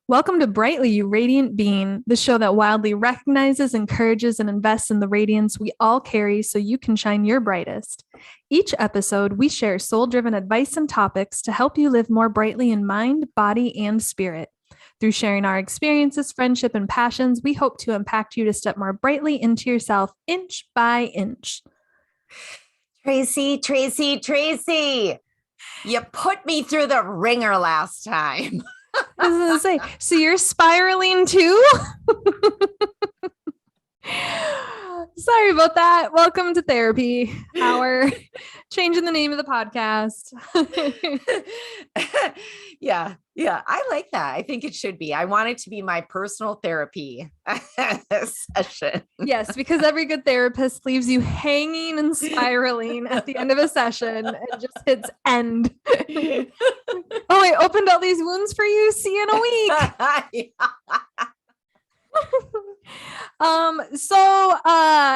Welcome to Brightly, You Radiant Being, the show that wildly recognizes, encourages, and invests in the radiance we all carry so you can shine your brightest. Each episode, we share soul-driven advice and topics to help you live more brightly in mind, body, and spirit. Through sharing our experiences, friendship, and passions, we hope to impact you to step more brightly into yourself inch by inch. Tracy, you put me through the ringer last time. I was going to say, so you're spiraling too? Sorry about that. Welcome to therapy hour. Changing the name of the podcast. Yeah. I like that. I think it should be. I want it to be my personal therapy session. Yes, because every good therapist leaves you hanging and spiraling at the end of a session and just hits end. Oh, I opened all these wounds for you. See you in a week.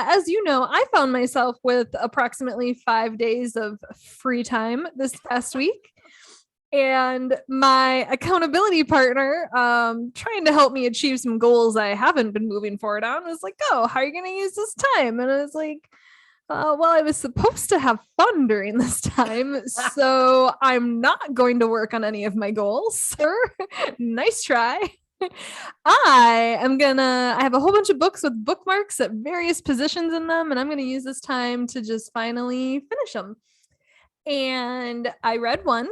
As you know, I found myself with approximately 5 days of free time this past week. And my accountability partner, trying to help me achieve some goals I haven't been moving forward on, was like, "Oh, how are you going to use this time?" And I was like, well, I was supposed to have fun during this time, so I'm not going to work on any of my goals, sir. Nice try. I have a whole bunch of books with bookmarks at various positions in them, and I'm going to use this time to just finally finish them. And I read one,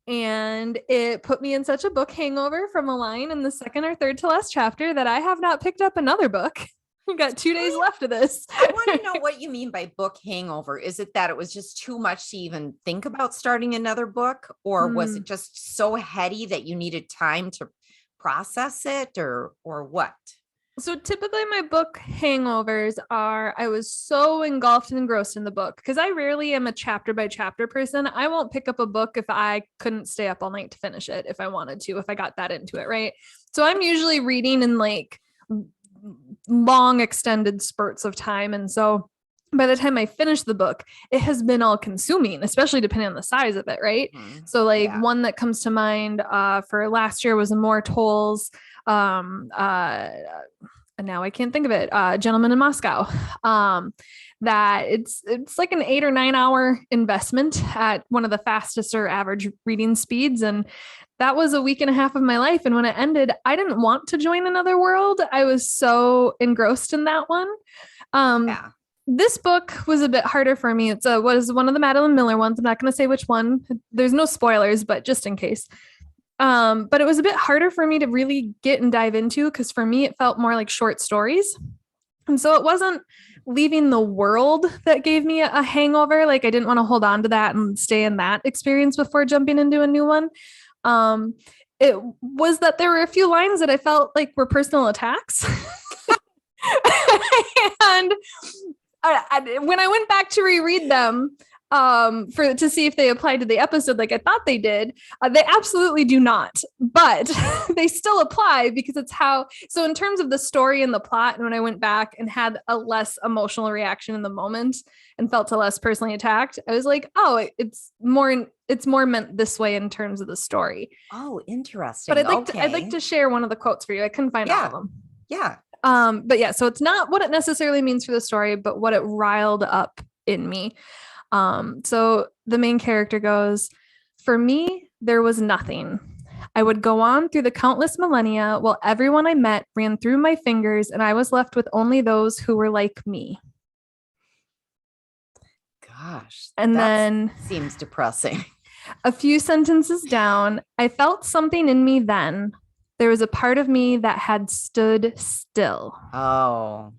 and it put me in such a book hangover from a line in the second or third to last chapter that I have not picked up another book. We've got 2 days left of this. I want to know what you mean by book hangover. Is it that it was just too much to even think about starting another book? Or was it just so heady that you needed time to process it, or what? So typically my book hangovers are, I was so engulfed and engrossed in the book, because I rarely am a chapter by chapter person. I won't pick up a book if I couldn't stay up all night to finish it, if I wanted to, if I got that into it, right? So I'm usually reading in like long extended spurts of time. And so by the time I finish the book, it has been all consuming, especially depending on the size of it. Right. Mm-hmm. So like one that comes to mind for last year was Immortals. And now I can't think of it. Gentleman in Moscow. That it's like an 8 or 9 hour investment at one of the fastest or average reading speeds. And that was a week and a half of my life. And when it ended, I didn't want to join another world. I was so engrossed in that one. This book was a bit harder for me. It was one of the Madeline Miller ones. I'm not going to say which one. There's no spoilers, but just in case. But it was a bit harder for me to really get and dive into, because for me, it felt more like short stories. And so it wasn't leaving the world that gave me a hangover. Like I didn't want to hold on to that and stay in that experience before jumping into a new one. It was that there were a few lines that I felt like were personal attacks. And when I went back to reread them, to see if they applied to the episode like I thought they did, they absolutely do not, but they still apply, because it's so in terms of the story and the plot, and when I went back and had a less emotional reaction in the moment and felt less personally attacked, I was like, oh, it's more meant this way in terms of the story. Oh, interesting. But I'd like to share one of the quotes for you. I couldn't find all of them. Yeah. But yeah, so it's not what it necessarily means for the story, but what it riled up in me. So the main character goes, "For me, there was nothing. I would go on through the countless millennia while everyone I met ran through my fingers, and I was left with only those who were like me." Gosh. And then seems depressing. A few sentences down, "I felt something in me then. There was a part of me that had stood still." Oh.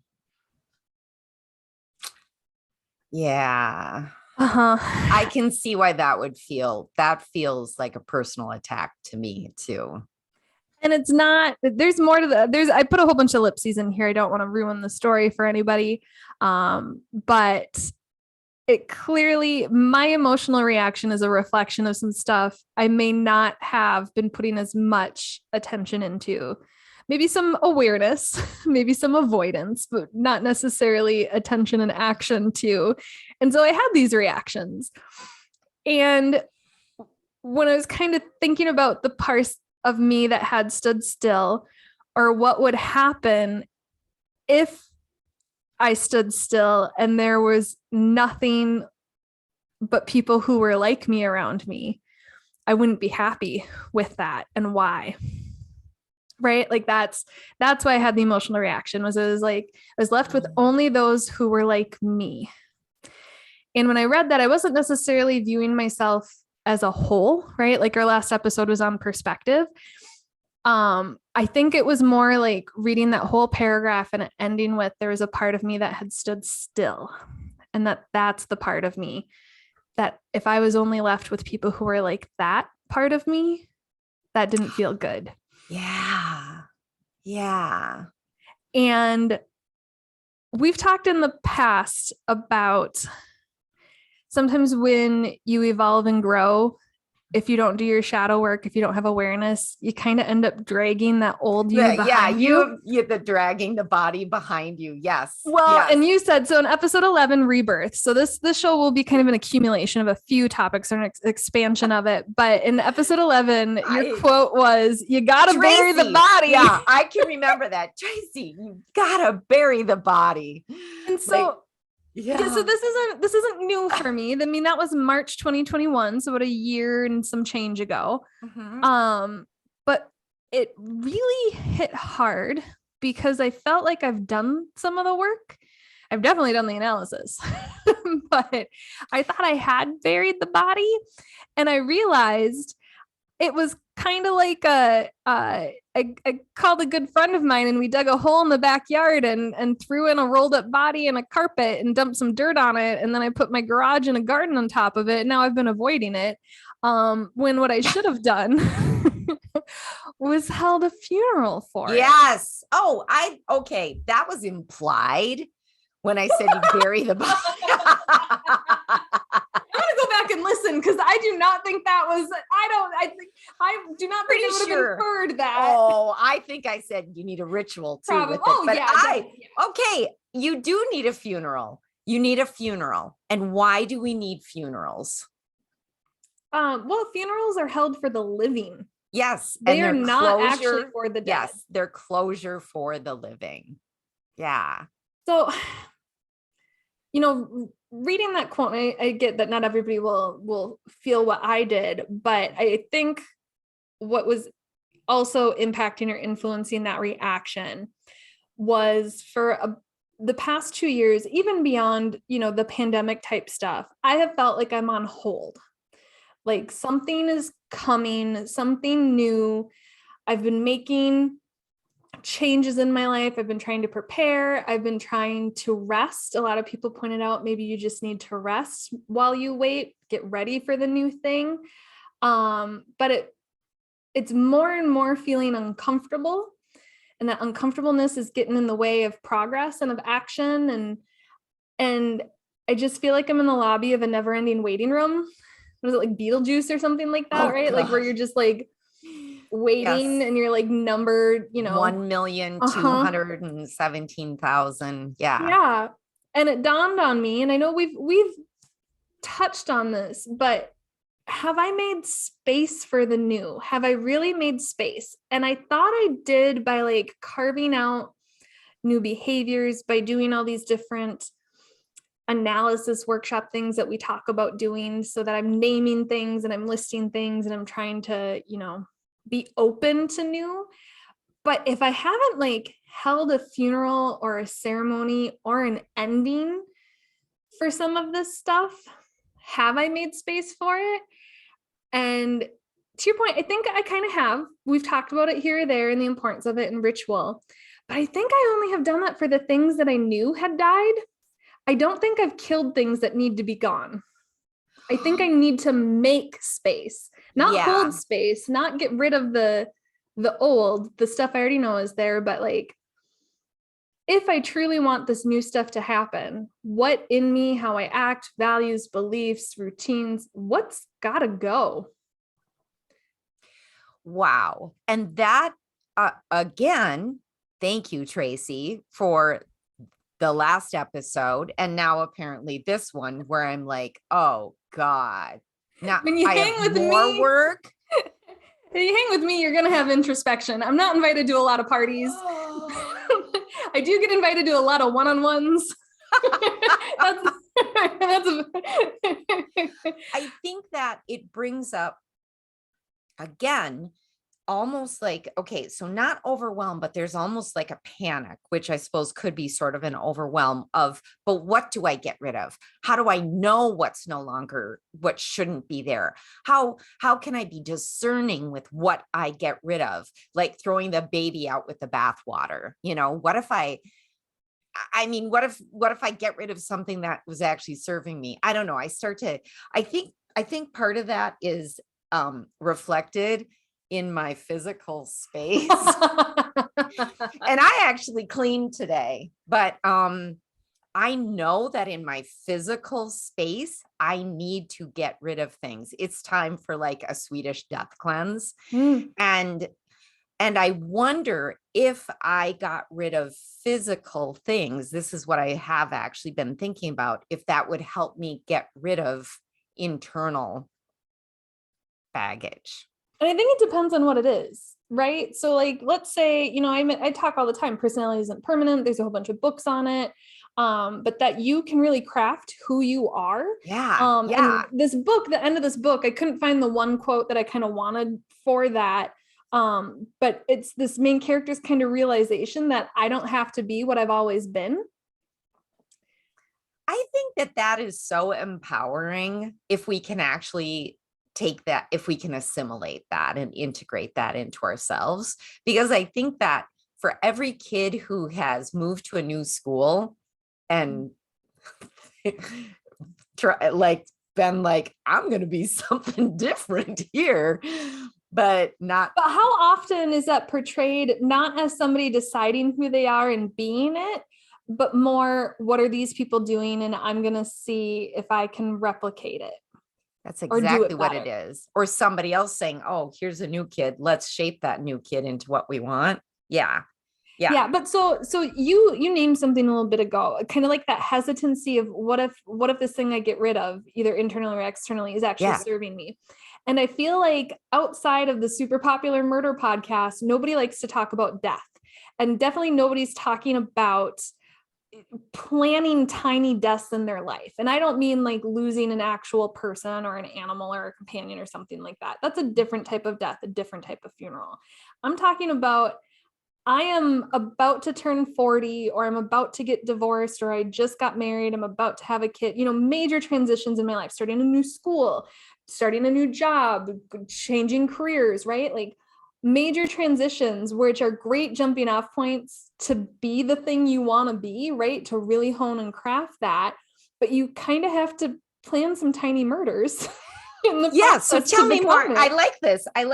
Yeah. I can see why that feels like a personal attack to me too. And it's not, there's more to I put a whole bunch of ellipses in here. I don't want to ruin the story for anybody. But it clearly, my emotional reaction is a reflection of some stuff I may not have been putting as much attention into. Maybe some awareness, maybe some avoidance, but not necessarily attention and action to. And so I had these reactions. And when I was kind of thinking about the of me that had stood still, or what would happen if I stood still and there was nothing but people who were like me around me. I wouldn't be happy with that. And why? Right? Like that's why I had the emotional reaction. Was it was like I was left with only those who were like me. And when I read that, I wasn't necessarily viewing myself as a whole, right? Like our last episode was on perspective. I think it was more like reading that whole paragraph and ending with, there was a part of me that had stood still. And that's the part of me that if I was only left with people who were like that part of me, that didn't feel good. Yeah. Yeah. And we've talked in the past about sometimes when you evolve and grow, if you don't do your shadow work, if you don't have awareness, you kind of end up dragging that old you behind you. The dragging the body behind you. Yes. Well, yes. And you said, so in episode 11, rebirth. So this show will be kind of an accumulation of a few topics or an expansion of it. But in episode 11, your quote was, you got to bury the body. Yeah, I can remember that. Tracy, you got to bury the body. And so so this isn't new for me. I mean, that was March 2021, so about a year and some change ago. Mm-hmm. But it really hit hard because I felt like I've done some of the work. I've definitely done the analysis, but I thought I had buried the body, and I realized it was kind of like I called a good friend of mine, and we dug a hole in the backyard and threw in a rolled up body and a carpet and dumped some dirt on it. And then I put my garage and a garden on top of it. Now I've been avoiding it. When what I should have done was held a funeral for it. Yes. Oh, okay. That was implied when I said you bury the body. I'm gonna go back and listen because I do not think that was. I do not think I would have inferred that. Oh, I think I said you need a ritual too. Probably. With it. But Yeah. Okay, you do need a funeral. You need a funeral, and why do we need funerals? Well, funerals are held for the living. Yes, they are not actually for the dead. Yes, they're closure for the living. Yeah. So, reading that quote, I get that not everybody will feel what I did, but I think what was also impacting or influencing that reaction was for the past 2 years, even beyond, the pandemic type stuff, I have felt like I'm on hold. Like something is coming, something new. I've been making changes in my life. I've been trying to prepare. I've been trying to rest. A lot of people pointed out, maybe you just need to rest while you wait, get ready for the new thing. But it's more and more feeling uncomfortable. And that uncomfortableness is getting in the way of progress and of action. And I just feel like I'm in the lobby of a never ending waiting room. What is it, like Beetlejuice or something like that, right? Gosh. Like where you're just like waiting, yes. And you're like numbered, 1,217,000. Yeah. And it dawned on me, and I know we've touched on this, but have I made space for the new? Have I really made space? And I thought I did by like carving out new behaviors, by doing all these different analysis workshop things that we talk about doing, so that I'm naming things and I'm listing things and I'm trying to, be open to new. But if I haven't like held a funeral or a ceremony or an ending for some of this stuff, have I made space for it? And to your point, I think I kind of have. We've talked about it here or there and the importance of it and ritual, but I think I only have done that for the things that I knew had died. I don't think I've killed things that need to be gone. I think I need to make space, not hold space, not get rid of the old, the stuff I already know is there. But like, if I truly want this new stuff to happen, what in me, how I act, values, beliefs, routines, what's gotta go? Wow. And that, again, thank you, Tracy, for the last episode, and now apparently this one, where I'm like, oh God, now when you I hang have with more me, work. If you hang with me, you're going to have introspection. I'm not invited to a lot of parties. I do get invited to a lot of one-on-ones. I think that it brings up, again, almost like, okay, so not overwhelm, but there's almost like a panic, which I suppose could be sort of an overwhelm of, but what do I get rid of? How do I know what's no longer, what shouldn't be there? How can I be discerning with what I get rid of? Like throwing the baby out with the bathwater. What if what if I get rid of something that was actually serving me? I don't know. I think part of that is reflected in my physical space. And I actually cleaned today, but I know that in my physical space, I need to get rid of things. It's time for like a Swedish death cleanse. And I wonder if I got rid of physical things, this is what I have actually been thinking about, if that would help me get rid of internal baggage. And I think it depends on what it is, right? So like, let's say, I talk all the time, personality isn't permanent. There's a whole bunch of books on it. But that you can really craft who you are. Yeah. And this book, the end of this book, I couldn't find the one quote that I kind of wanted for that. But it's this main character's kind of realization that I don't have to be what I've always been. I think that is so empowering if we can actually take that, if we can assimilate that and integrate that into ourselves. Because I think that for every kid who has moved to a new school and been like, I'm going to be something different here, but how often is that portrayed not as somebody deciding who they are and being it, but more, what are these people doing? And I'm going to see if I can replicate it. That's exactly what it is. Or somebody else saying, oh, here's a new kid. Let's shape that new kid into what we want. Yeah. But so you named something a little bit ago, kind of like that hesitancy of what if this thing I get rid of, either internally or externally, is actually serving me. And I feel like outside of the super popular murder podcast, nobody likes to talk about death. And definitely nobody's talking about planning tiny deaths in their life. And I don't mean like losing an actual person or an animal or a companion or something like that. That's a different type of death, a different type of funeral. I'm talking about, I am about to turn 40, or I'm about to get divorced, or I just got married, I'm about to have a kid, major transitions in my life, starting a new school, starting a new job, changing careers, right? Like major transitions, which are great jumping off points to be the thing you want to be, right? To really hone and craft that. But you kind of have to plan some tiny murders. So tell me more. I like this. I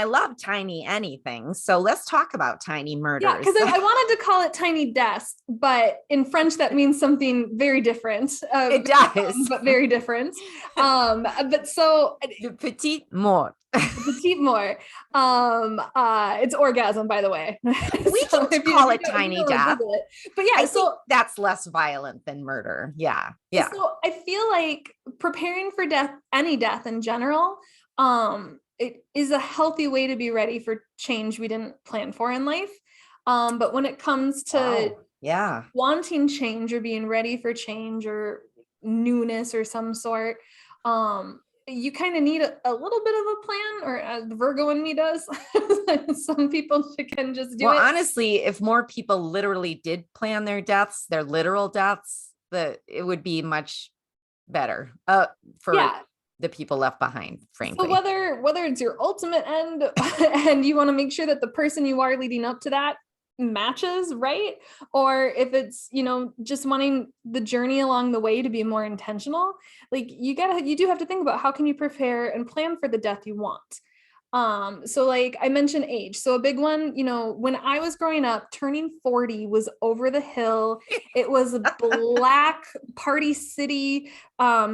love tiny anything. So let's talk about tiny murders. Yeah, because I wanted to call it tiny deaths, but in French that means something very different. It does, but very different. But so Le petit mort. Petite mort. It's orgasm, by the way. We can call it tiny death. But yeah, I think that's less violent than murder. Yeah. So I feel like preparing for death, any death in general, it is a healthy way to be ready for change we didn't plan for in life. But when it comes to wanting change or being ready for change or newness or some sort, you kind of need a little bit of a plan, or the Virgo in me does. Some people can just do it. Well, honestly, if more people literally did plan their deaths, their literal deaths, it would be much better for the people left behind, frankly. So whether it's your ultimate end and you want to make sure that the person you are leading up to that matches, right? Or if it's, just wanting the journey along the way to be more intentional, like you do have to think about how can you prepare and plan for the death you want. So like I mentioned age. So a big one, when I was growing up, turning 40 was over the hill. It was a black party city,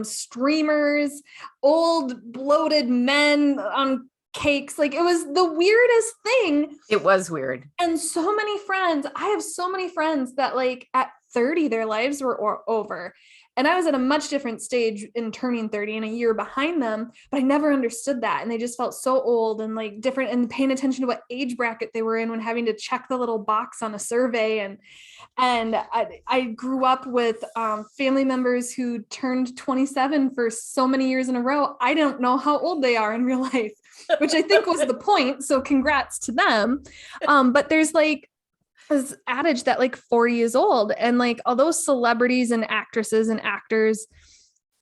streamers, old bloated men on cakes. Like it was the weirdest thing. It was weird. And so many friends, I have so many friends that like at 30, their lives were over. And I was at a much different stage in turning 30 and a year behind them, but I never understood that. And they just felt so old and like different, and paying attention to what age bracket they were in when having to check the little box on a survey. And I grew up with family members who turned 27 for so many years in a row. I don't know how old they are in real life, which I think was the point. So congrats to them. But there's like this adage that like 40 is old. And like, although celebrities and actresses and actors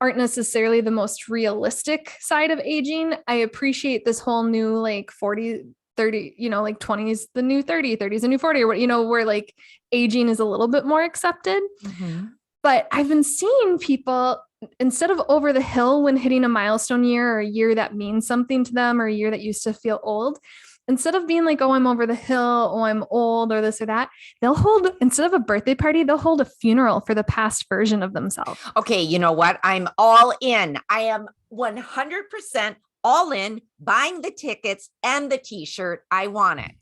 aren't necessarily the most realistic side of aging, I appreciate this whole new like 40, 30, like 20s, the new 30, 30s, the new 40, or where like aging is a little bit more accepted. Mm-hmm. But I've been seeing people, instead of over the hill when hitting a milestone year or a year that means something to them or a year that used to feel old, instead of being like, oh, I'm over the hill, oh, I'm old, or this or that, they'll hold, instead of a birthday party, they'll hold a funeral for the past version of themselves. Okay, you know what? I'm all in. I am 100% all in, buying the tickets and the t-shirt. I want it.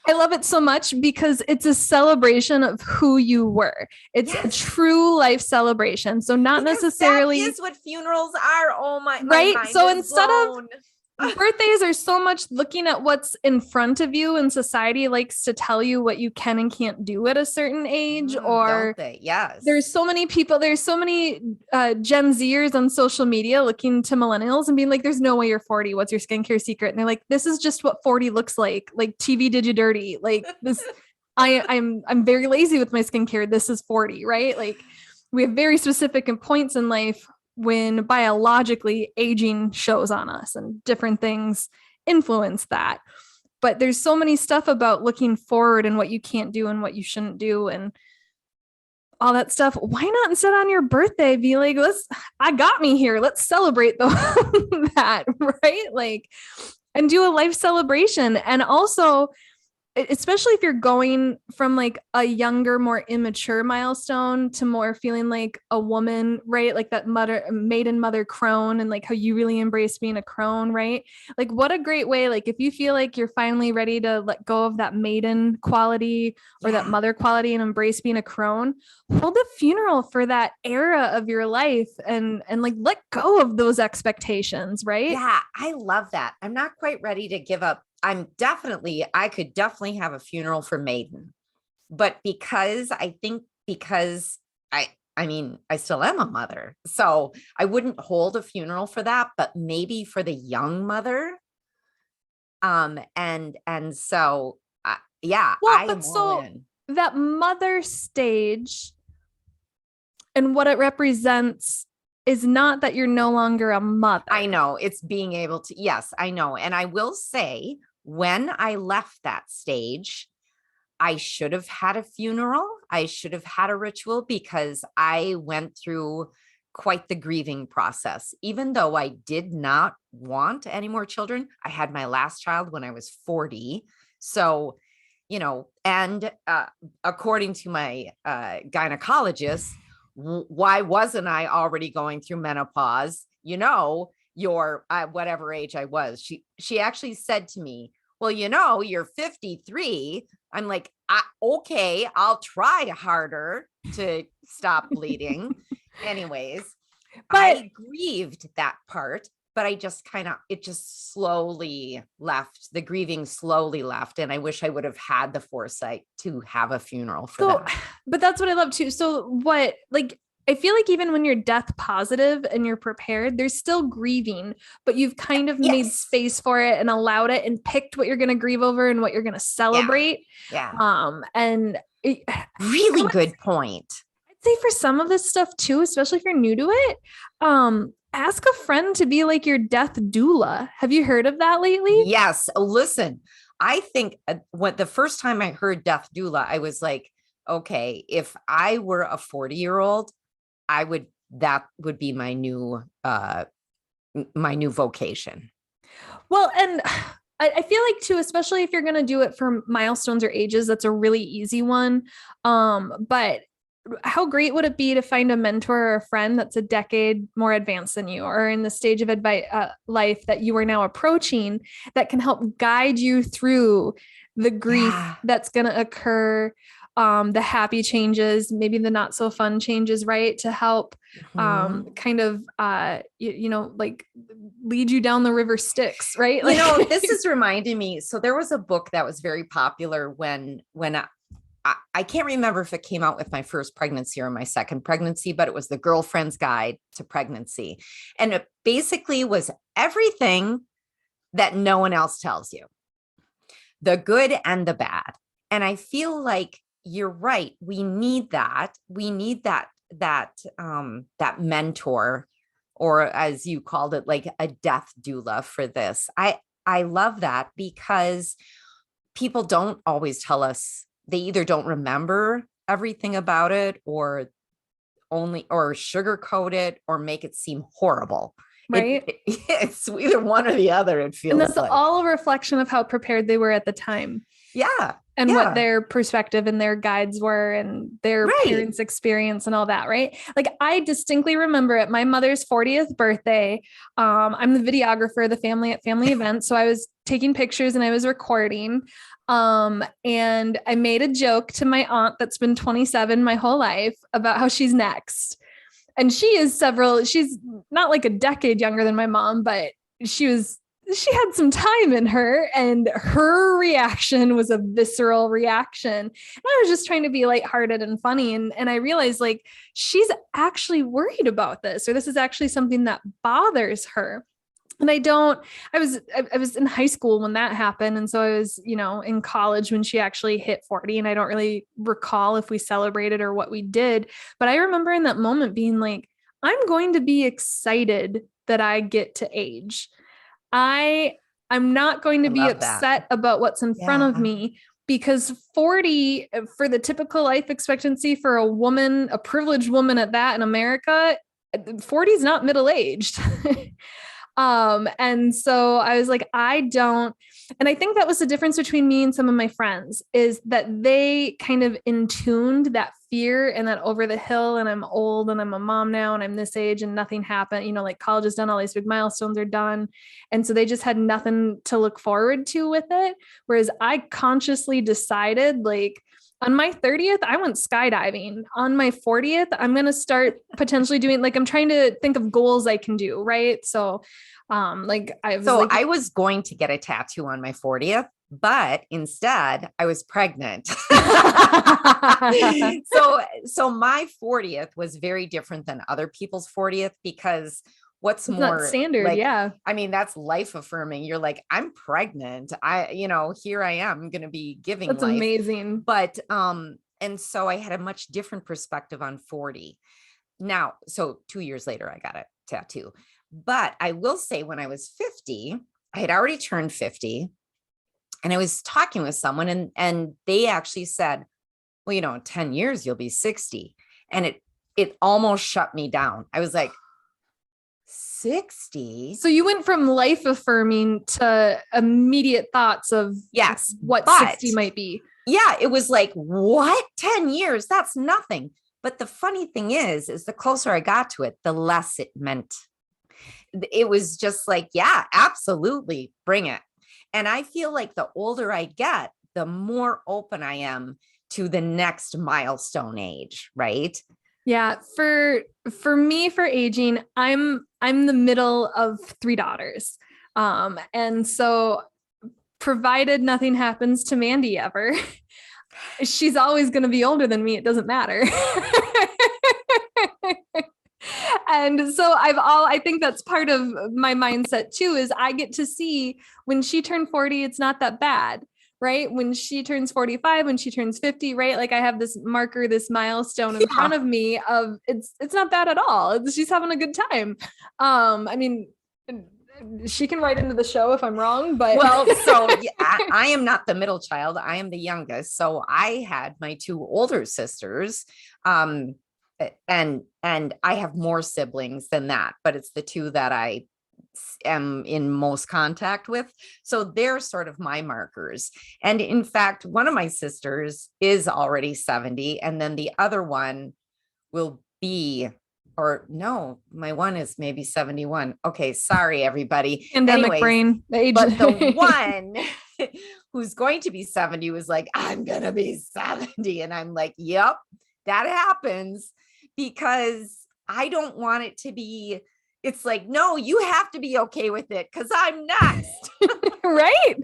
I love it so much because it's a celebration of who you were. It's a true life celebration. So not necessarily that is what funerals are. Oh my, right. My so instead blown. of birthdays are so much looking at what's in front of you, and society likes to tell you what you can and can't do at a certain age, or don't they? Yes. There's so many people, there's so many Gen Zers on social media looking to millennials and being like, there's no way you're 40. What's your skincare secret? And they're like, this is just what 40 looks like. Like TV did you dirty. Like this, I'm very lazy with my skincare. This is 40, right? Like we have very specific points in life when biologically aging shows on us, and different things influence that. But there's so many stuff about looking forward and what you can't do and what you shouldn't do and all that stuff. Why not instead on your birthday be like, I got me here. Let's celebrate that, right? Like, and do a life celebration. And also, especially if you're going from like a younger, more immature milestone to more feeling like a woman, right? Like that maiden mother crone, and like how you really embrace being a crone, right? Like what a great way. Like if you feel like you're finally ready to let go of that maiden quality or that mother quality and embrace being a crone, hold a funeral for that era of your life and like let go of those expectations, right? Yeah, I love that. I'm not quite ready to give up. I could definitely have a funeral for maiden, but because I still am a mother, so I wouldn't hold a funeral for that, but maybe for the young mother. So I'm all in. That mother stage and what it represents is not that you're no longer a mother. I know, it's being able to, yes, I know. And I will say, when I left that stage, I should have had a funeral. I should have had a ritual, because I went through quite the grieving process. Even though I did not want any more children, I had my last child when I was 40. So, and according to my gynecologist, why wasn't I already going through menopause? Your whatever age I was. She actually said to me, well, you're 53. I'm like, okay, I'll try harder to stop bleeding. Anyways, but I grieved that part, but I just it just slowly left. The grieving slowly left. And I wish I would have had the foresight to have a funeral for that. But that's what I love too. So I feel like even when you're death positive and you're prepared, there's still grieving, but you've kind of made space for it and allowed it and picked what you're going to grieve over and what you're going to celebrate. Yeah. Really good point. I'd say for some of this stuff too, especially if you're new to it, ask a friend to be like your death doula. Have you heard of that lately? Yes. Listen, I think the first time I heard death doula, I was like, okay, if I were a 40-year-old, that would be my new vocation. Well, and I feel like too, especially if you're going to do it for milestones or ages, that's a really easy one. But how great would it be to find a mentor or a friend that's a decade more advanced than you, or in the stage of life that you are now approaching, that can help guide you through the grief that's going to occur, the happy changes, maybe the not so fun changes, right? To help kind of, like lead you down the river Styx, right? Like, this is reminding me. So there was a book that was very popular when I can't remember if it came out with my first pregnancy or my second pregnancy, but it was The Girlfriend's Guide to Pregnancy. And it basically was everything that no one else tells you, the good and the bad. And I feel like you're right. We need that. We need that mentor, or as you called it, like a death doula for this. I love that, because people don't always tell us. They either don't remember everything about it, or sugarcoat it, or make it seem horrible. right. It's either one or the other. It feels And that's like all a reflection of how prepared they were at the time. Yeah. And what their perspective and their guides were, and their parents' experience and all that, right? Like, I distinctly remember at my mother's 40th birthday, I'm the videographer of the family at family events. So I was taking pictures and I was recording. And I made a joke to my aunt that's been 27 my whole life about how she's next. And she's not like a decade younger than my mom, but she had some time in her, and her reaction was a visceral reaction. And I was just trying to be lighthearted and funny. And I realized, like, she's actually worried about this, or this is actually something that bothers her. And I was in high school when that happened. And so I was, in college when she actually hit 40, and I don't really recall if we celebrated or what we did, but I remember in that moment being like, I'm going to be excited that I get to age. I'm not going to be upset about what's in front of me, because 40 for the typical life expectancy for a woman, a privileged woman at that in America, 40 is not middle-aged. And so I was like, and I think that was the difference between me and some of my friends, is that they kind of intuned that fear and that over the hill, and I'm old and I'm a mom now and I'm this age and nothing happened, like college is done, all these big milestones are done. And so they just had nothing to look forward to with it. Whereas I consciously decided, like, on my 30th, I went skydiving. On my 40th, I'm going to start potentially doing, like, I'm trying to think of goals I can do. Right. So, I was going to get a tattoo on my 40th, but instead I was pregnant. So my 40th was very different than other people's 40th, because what's it's more not standard. Yeah. I mean, that's life affirming. You're like, I'm pregnant. Here I am going to be giving That's life. amazing. But, and so I had a much different perspective on 40 now. So 2 years later, I got a tattoo, but I will say when I was 50, I had already turned 50, and I was talking with someone, and they actually said, well, in 10 years, you'll be 60. And it almost shut me down. I was like, 60. So you went from life affirming to immediate thoughts of what 60 might be. Yeah. It was like, what? 10 years? That's nothing. But the funny thing is the closer I got to it, the less it meant. It was just like, yeah, absolutely. Bring it. And I feel like the older I get, the more open I am to the next milestone age. Right. Yeah. For me, for aging, I'm the middle of 3 daughters. And so provided nothing happens to Mandy ever, she's always going to be older than me. It doesn't matter. And so I think that's part of my mindset too, is I get to see when she turned 40, it's not that bad, right? When she turns 45, when she turns 50, right? Like, I have this marker, this milestone in front of me of it's not bad at all. She's having a good time. I mean, she can write into the show if I'm wrong, but I am not the middle child. I am the youngest. So I had my 2 older sisters, and I have more siblings than that, but it's the 2 that I am in most contact with. So they're sort of my markers. And in fact, one of my sisters is already 70. And then the other one will be, or no, my one is maybe 71. Okay. Sorry, everybody. Pandemic brain. But the one who's going to be 70 was like, I'm going to be 70. And I'm like, yep, that happens, because I don't want it to be, it's like, no, you have to be okay with it because I'm next. Right.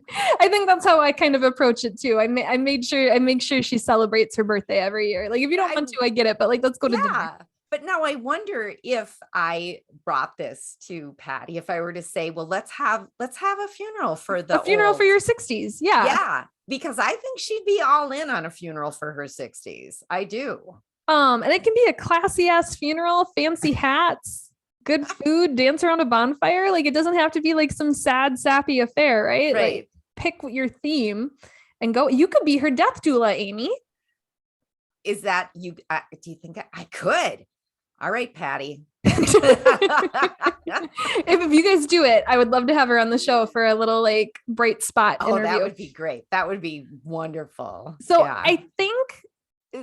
I think that's how I kind of approach it too. I make sure she celebrates her birthday every year. Like if you don't want to, I get it, but like, let's go to dinner. But now I wonder if I brought this to Patty, if I were to say, well, let's have a funeral for for your 60s. Yeah. Yeah. Because I think she'd be all in on a funeral for her 60s. I do. And it can be a classy ass funeral, fancy hats, good food, dance around a bonfire. Like it doesn't have to be like some sad, sappy affair, right? Like pick your theme and go. You could be her death doula, Amy. Is that you? Do you think I could? All right, Patty. If you guys do it, I would love to have her on the show for a little like bright spot interview. That would be great. That would be wonderful. So I think,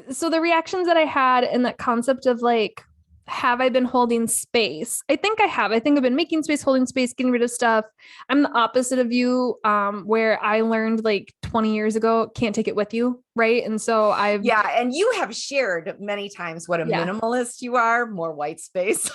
so the reactions that I had in that concept of like, have I been holding space? I think I have. I think I've been making space, holding space, getting rid of stuff. I'm the opposite of you, where I learned like 20 years ago, can't take it with you. Right. And so and you have shared many times what a minimalist you are, more white space.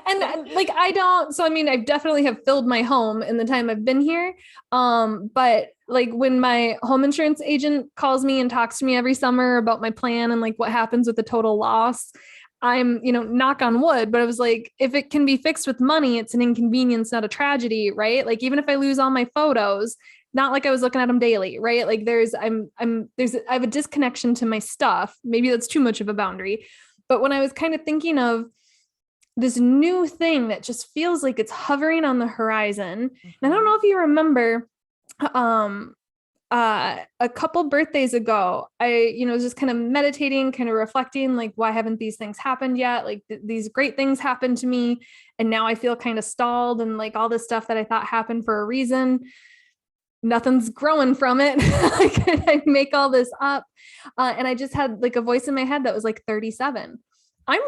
and like, I definitely have filled my home in the time I've been here. But like when my home insurance agent calls me and talks to me every summer about my plan and like what happens with the total loss, I'm, knock on wood, but I was like, if it can be fixed with money, it's an inconvenience, not a tragedy. Right. Like even if I lose all my photos, not like I was looking at them daily. Right. Like I have a disconnection to my stuff. Maybe that's too much of a boundary. But when I was kind of thinking of this new thing that just feels like it's hovering on the horizon. And I don't know if you remember, a couple birthdays ago, I, was just kind of meditating, kind of reflecting, like, why haven't these things happened yet? Like these great things happened to me. And now I feel kind of stalled, and like all this stuff that I thought happened for a reason, nothing's growing from it. I make all this up. And I just had like a voice in my head that was like 37. I'm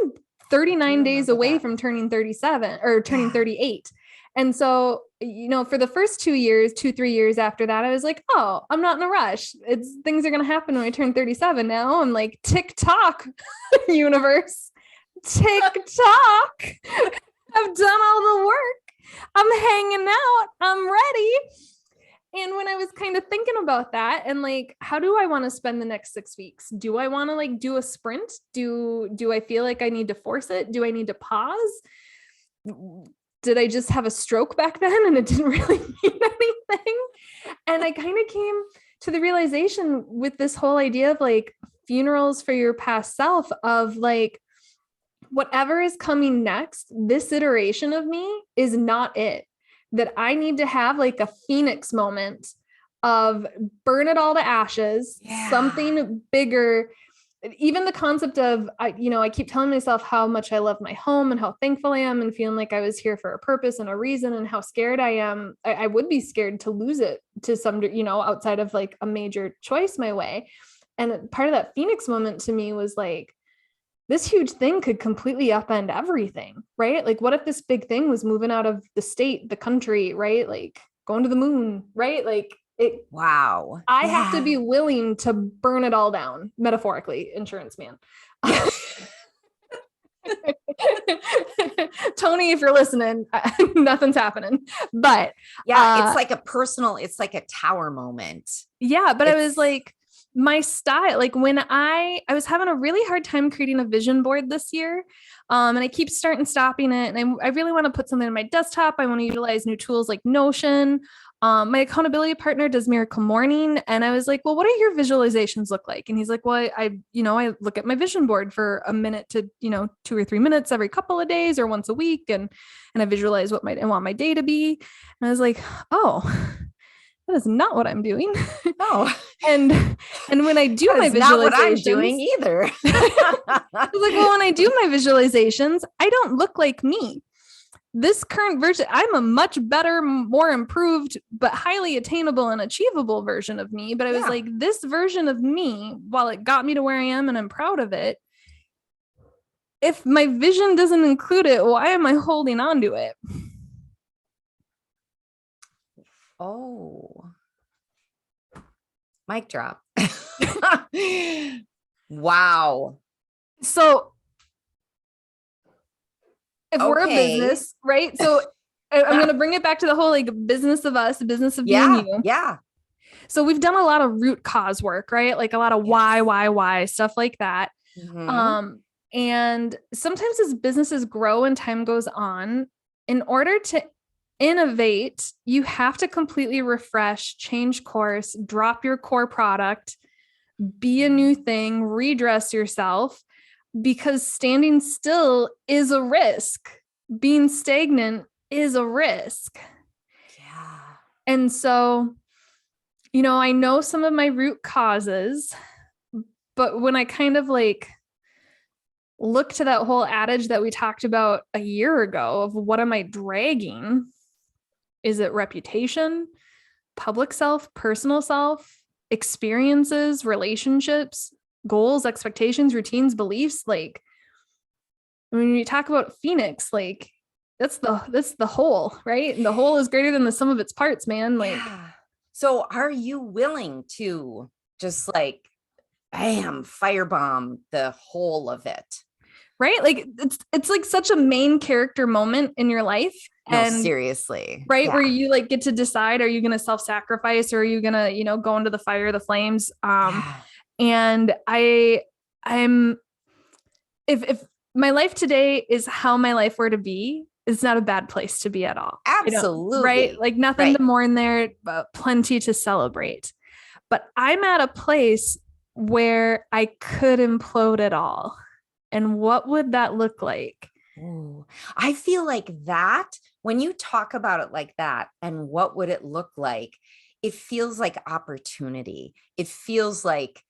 39 days away from turning 37 or turning 38. And so, for the first 3 years after that, I was like, oh, I'm not in a rush. Things are going to happen when I turn 37 now. I'm like, tick-tock, universe, tick-tock. I've done all the work. I'm hanging out. I'm ready. And when I was kind of thinking about that and like, how do I want to spend the next 6 weeks? Do I want to like do a sprint? Do I feel like I need to force it? Do I need to pause? Did I just have a stroke back then and it didn't really mean anything? And I kind of came to the realization with this whole idea of like funerals for your past self, of like, whatever is coming next, this iteration of me is not it. That I need to have like a phoenix moment of burn it all to ashes, something bigger. Even the concept of, I keep telling myself how much I love my home and how thankful I am and feeling like I was here for a purpose and a reason, and how scared I am. I would be scared to lose it to some, outside of like a major choice my way. And part of that phoenix moment to me was like, this huge thing could completely upend everything, right? Like, what if this big thing was moving out of the state, the country, right? Like going to the moon, right? Like it. Wow. I have to be willing to burn it all down, metaphorically, insurance man. Tony, if you're listening, nothing's happening, but it's like it's like a tower moment. Yeah. But I was like, my style, like when I was having a really hard time creating a vision board this year. And I keep stopping it. And I really want to put something on my desktop. I want to utilize new tools like Notion. My accountability partner does Miracle Morning. And I was like, well, what do your visualizations look like? And he's like, well, I look at my vision board for a minute to, 2 or 3 minutes every couple of days or once a week. And I visualize what I want my day to be. And I was like, oh, that is not what I'm doing. No. And when I do my visualizations, not what I'm doing either. I was like, well, when I do my visualizations, I don't look like me. This current version, I'm a much better, more improved, but highly attainable and achievable version of me. But I was like, this version of me, while it got me to where I am and I'm proud of it, if my vision doesn't include it, why am I holding on to it? Oh, mic drop. Wow. So if we're a Okay. business, right? So I'm going to bring it back to the whole like business of us, business of being Yeah. you. Yeah. So we've done a lot of root cause work, right? Like a lot of why, stuff like that. Mhm. And sometimes as businesses grow and time goes on, in order to innovate, you have to completely refresh, change course, drop your core product, be a new thing, redress yourself, because standing still is a risk. Being stagnant is a risk. Yeah. And so, you know, I know some of my root causes, but when I kind of like look to that whole adage that we talked about a year ago of what am I dragging? Is it reputation, public self, personal self, experiences, relationships, goals, expectations, routines, beliefs? Like when you talk about Phoenix, like that's the whole, right? And the whole is greater than the sum of its parts, man. Like, Yeah. So are you willing to just like bam, firebomb the whole of it? right? Like it's like such a main character moment in your life. No, And seriously. right, Yeah. where you like get to decide, are you going to self-sacrifice or are you going to, you know, go into the fire, the flames? Yeah. And I'm if my life today is how my life were to be, it's not a bad place to be at all. I don't, right? Absolutely. Like nothing Right. to mourn there, but plenty to celebrate. But I'm at a place where I could implode it all. And what would that look like? Ooh, I feel like that when you talk about it like that, and what would it look like? It feels like opportunity. It feels like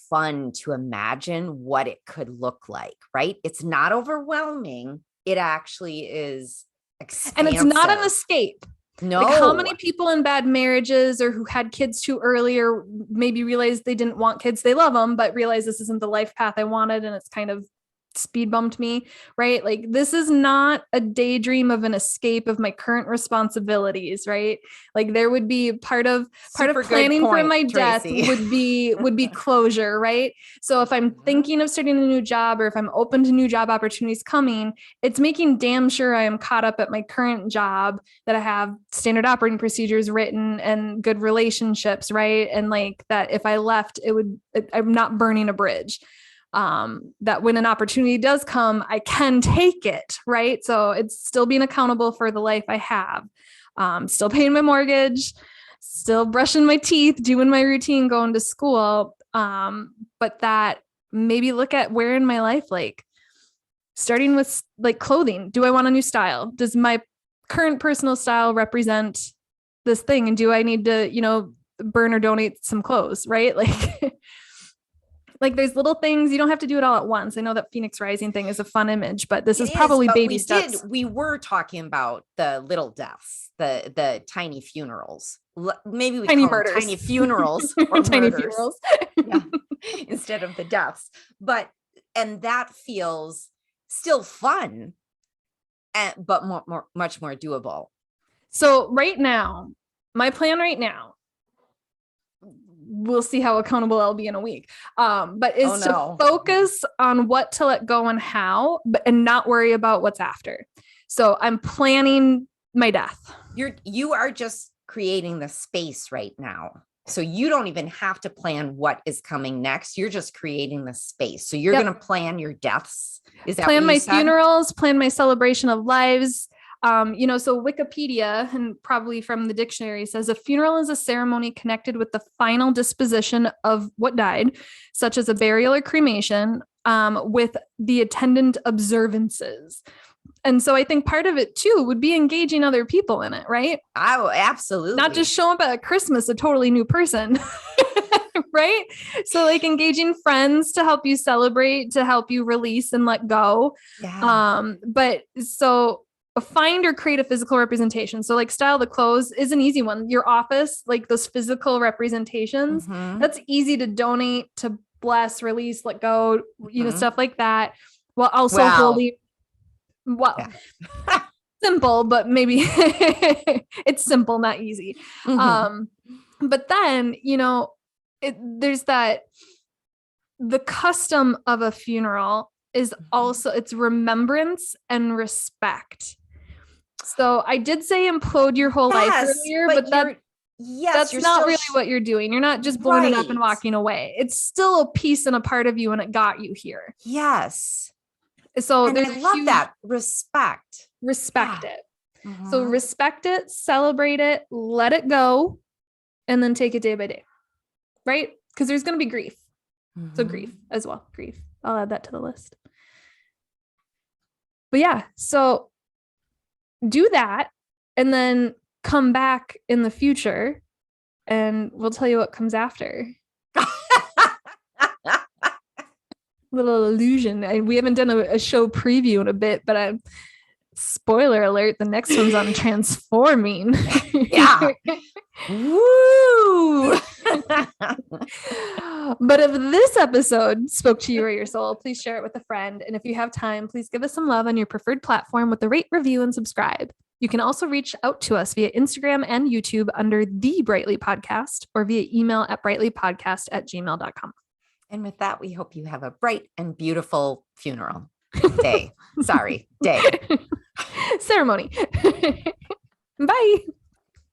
fun to imagine what it could look like, right? It's not overwhelming. It actually is And it's not an expansive. escape. Like how No. many people in bad marriages or who had kids too early or maybe realized they didn't want kids, they love them, but realize this isn't the life path I wanted and it's kind of speed bumped me, right? Like this is not a daydream of an escape of my current responsibilities, right? Like there would be part of Super good planning for point, my death Tracy. would be closure, right? So if I'm thinking of starting a new job or if I'm open to new job opportunities coming, it's making damn sure I am caught up at my current job, that I have standard operating procedures written and good relationships, right? And like that if I left, I'm not burning a bridge. That when an opportunity does come, I can take it, right? So it's still being accountable for the life I have, still paying my mortgage, still brushing my teeth, doing my routine, going to school. But that maybe look at where in my life, like starting with like clothing, do I want a new style? Does my current personal style represent this thing? And do I need to, you know, burn or donate some clothes, right? Like, like there's little things, you don't have to do it all at once. I know that Phoenix Rising thing is a fun image, but this is probably baby steps. We were talking about the little deaths, the tiny funerals. Maybe we Tiny call murders. them tiny funerals or tiny murders. funerals. Yeah. Instead of the deaths. And that feels still fun, but much more doable. So right now, my plan right now, we'll see how accountable I'll be in a week. But is to focus on what to let go and how, and not worry about what's after. So I'm planning my death. You are just creating the space right now. So you don't even have to plan what is coming next. You're just creating the space. So you're going to plan your deaths. Is that plan what you my said? Funerals, plan my celebration of lives. You know, so Wikipedia, and probably from the dictionary, says a funeral is a ceremony connected with the final disposition of what died, such as a burial or cremation, with the attendant observances. And so I think part of it too would be engaging other people in it, right? Oh, absolutely. Not just show up at Christmas a totally new person. Right? So like engaging friends to help you celebrate, to help you release and let go. Yeah. But so find or create a physical representation. So like style the clothes is an easy one. Your office, like those physical representations, that's easy to donate, to bless, release, let go, you know, stuff like that. While also holding, well, simple, but maybe it's simple, not easy. Mhm. But then, there's that the custom of a funeral is also it's remembrance and respect. So I did say implode your whole life earlier, but that's you're not still really what you're doing. You're not just blowing it up and right. walking away. It's still a piece and a part of you, and it got you here. Yes. So And there's I love that. Respect. respect Yeah. it. So Mhm. respect it, celebrate it, let it go, and then take it day by day. Right? Because there's going to be grief. So grief as well. Grief. I'll add that to the list. But yeah, so do that and then come back in the future and we'll tell you what comes after. Little illusion. We haven't done a show preview in a bit, but spoiler alert, the next one's on transforming. Yeah. Woo! But if this episode spoke to you or your soul, please share it with a friend. And if you have time, please give us some love on your preferred platform with a rate, review, and subscribe. You can also reach out to us via Instagram and YouTube under The Brightly Podcast or via email at brightlypodcast@gmail.com. And with that, we hope you have a bright and beautiful funeral day. Sorry, day. Ceremony. Bye.